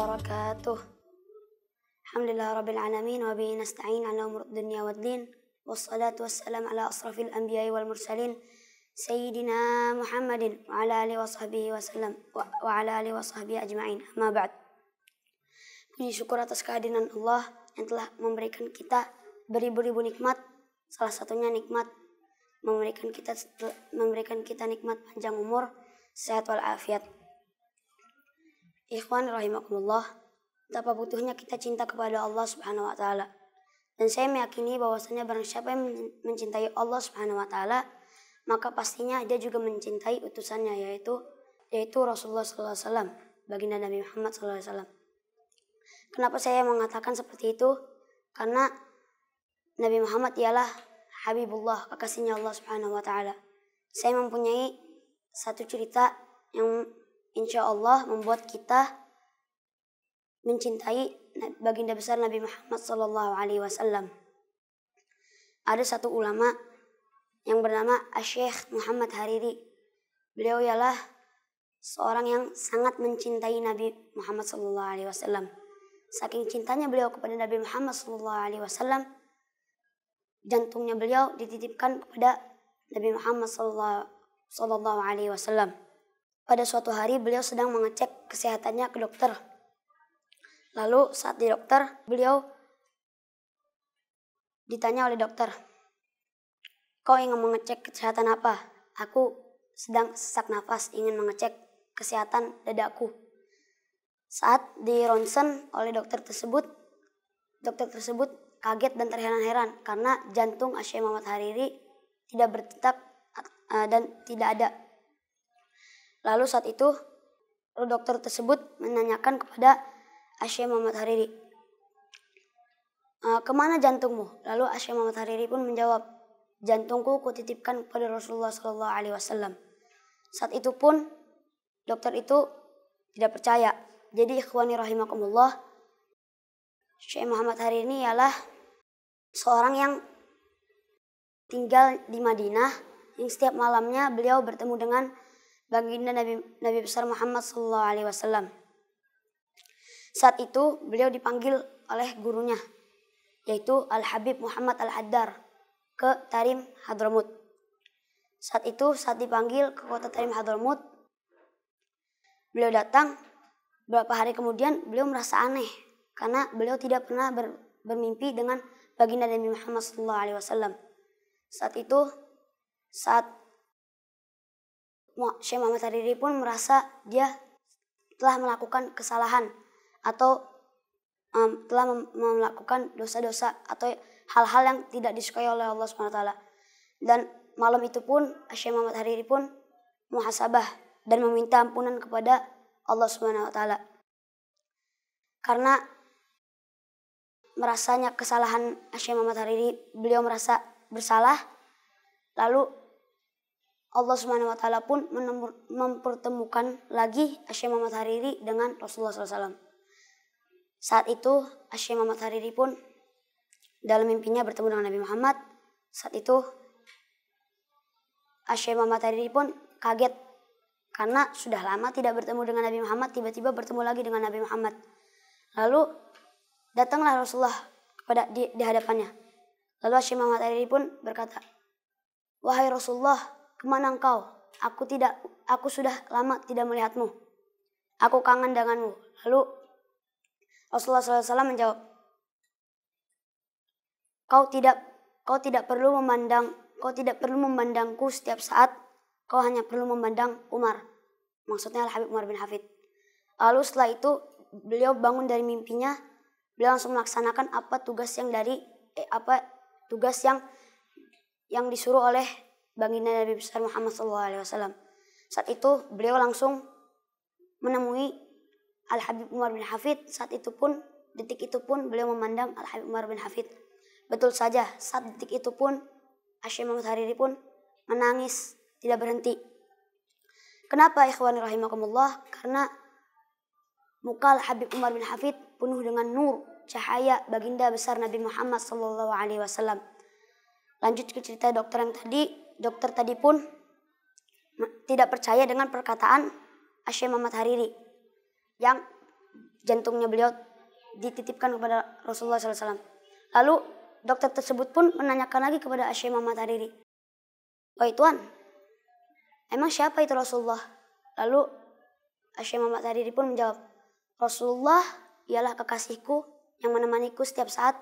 wabarakatuh. Alhamdulillah rabbil alamin wa bihi nasta'in ala umur dunya waddin. Wassalatu wassalam ala asrafil anbiya'i wal mursalin Sayyidina Muhammadin wa ala alihi wa sahbihi wasallam wa ala alihi wa sahbihi ajma'in. Amma ba'd. Puji syukur atas kehadiran Allah yang telah memberikan kita beribu-ribu nikmat. Salah satunya nikmat memberikan kita nikmat panjang umur, sehat wal afiat. Ikhwan rahimakumullah, betapa butuhnya kita cinta kepada Allah Subhanahu wa taala. Dan saya meyakini bahwasanya barang siapa yang mencintai Allah Subhanahu wa taala, maka pastinya dia juga mencintai utusannya yaitu Rasulullah sallallahu alaihi wasallam, baginda Nabi Muhammad sallallahu alaihi wasallam. Kenapa saya mengatakan seperti itu? Karena Nabi Muhammad ialah Habibullah, kekasihnya Allah Subhanahu wa taala. Saya mempunyai satu cerita yang insya Allah membuat kita mencintai baginda besar Nabi Muhammad sallallahu alaihi wasallam. Ada satu ulama yang bernama Syekh Muhammad Hariri. Beliau ialah seorang yang sangat mencintai Nabi Muhammad sallallahu alaihi wasallam. Saking cintanya beliau kepada Nabi Muhammad sallallahu alaihi wasallam, jantungnya beliau dititipkan kepada Nabi Muhammad sallallahu alaihi wasallam. Pada suatu hari beliau sedang mengecek kesehatannya ke dokter. Lalu saat di dokter, beliau ditanya oleh dokter, "Kau ingin mengecek kesehatan apa?" "Aku sedang sesak nafas, ingin mengecek kesehatan dadaku." Saat di ronsen oleh dokter tersebut kaget dan terheran-heran karena jantung Syekh Muhammad Hariri tidak berdetak dan tidak ada. Lalu saat itu dokter tersebut menanyakan kepada Syekh Muhammad Hariri, "Kemana jantungmu?" Lalu Syekh Muhammad Hariri pun menjawab, "Jantungku kutitipkan kepada Rasulullah sallallahu alaihi wasallam." Saat itu pun dokter itu tidak percaya. Jadi ikhwani rahimakumullah, Syekh Muhammad Hariri ini ialah seorang yang tinggal di Madinah, yang setiap malamnya beliau bertemu dengan baginda Nabi besar Muhammad sallallahu alaihi wasallam. Saat itu beliau dipanggil oleh gurunya, yaitu Al-Habib Muhammad Al-Haddar, ke Tarim Hadramut. Saat dipanggil ke kota Tarim Hadramut, beliau datang. Beberapa hari kemudian beliau merasa aneh karena beliau tidak pernah bermimpi dengan baginda Nabi Muhammad sallallahu alaihi wasallam. Saat Syekh Muhammad Hariri pun merasa dia telah melakukan kesalahan atau telah melakukan dosa-dosa atau hal-hal yang tidak disukai oleh Allah Subhanahu wa taala. Dan malam itu pun Syekh Muhammad Hariri pun muhasabah dan meminta ampunan kepada Allah Subhanahu wa taala. Karena merasanya kesalahan Syekh Muhammad Hariri, beliau merasa bersalah. Lalu Allah Subhanahu wa taala pun mempertemukan lagi Syekh Muhammad Hariri dengan Rasulullah sallallahu alaihi wasallam. Saat itu Syekh Muhammad Hariri pun dalam mimpinya bertemu dengan Nabi Muhammad. Saat itu Syekh Muhammad Hariri pun kaget karena sudah lama tidak bertemu dengan Nabi Muhammad, tiba-tiba bertemu lagi dengan Nabi Muhammad. Lalu datanglah Rasulullah di hadapannya. Lalu Syekh Muhammad Hariri pun berkata, "Wahai Rasulullah, kemana engkau? Aku sudah lama tidak melihatmu. Aku kangen denganmu." Lalu Rasulullah SAW menjawab, Kau tidak perlu memandangku setiap saat. Kau hanya perlu memandang Umar." Maksudnya Al-Habib Umar bin Hafid. Lalu setelah itu beliau bangun dari mimpinya. Beliau langsung melaksanakan tugas yang disuruh oleh baginda Nabi besar Muhammad SAW. Saat itu beliau langsung menemui Al-Habib Umar bin Hafid. Detik itu pun beliau memandang Al-Habib Umar bin Hafid. Betul saja, saat detik itu pun Syekh Muhammad Hariri pun menangis tidak berhenti. Kenapa ikhwani rahimakumullah? Karena muka Al-Habib Umar bin Hafid penuh dengan nur, cahaya baginda besar Nabi Muhammad sallallahu alaihi wasallam. Lanjut ke cerita dokter yang tadi. Dokter tadi pun tidak percaya dengan perkataan Syekh Muhammad Hariri yang jantungnya beliau dititipkan kepada Rasulullah SAW. Lalu dokter tersebut pun menanyakan lagi kepada Syekh Muhammad Hariri, "Wahai Tuan, emang siapa itu Rasulullah?" Lalu Syekh Muhammad Hariri pun menjawab, "Rasulullah ialah kekasihku yang menemaniku setiap saat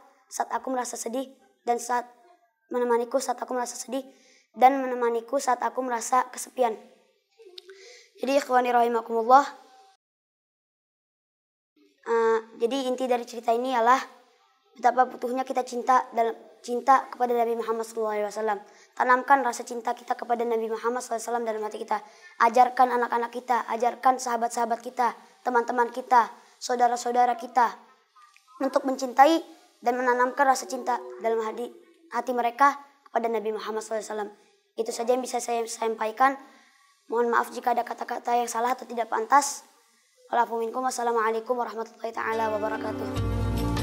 aku merasa sedih dan menemaniku saat aku merasa kesepian." Jadi ikhwani rahimakumullah, jadi inti dari cerita ini adalah betapa butuhnya kita cinta kepada Nabi Muhammad SAW. Tanamkan rasa cinta kita kepada Nabi Muhammad SAW dalam hati kita. Ajarkan anak-anak kita, ajarkan sahabat-sahabat kita, teman-teman kita, saudara-saudara kita untuk mencintai dan menanamkan rasa cinta dalam hati mereka kepada Nabi Muhammad SAW. Itu saja yang bisa saya sampaikan. Mohon maaf jika ada kata-kata yang salah atau tidak pantas. Wassalamualaikum warahmatullahi taala wabarakatuh.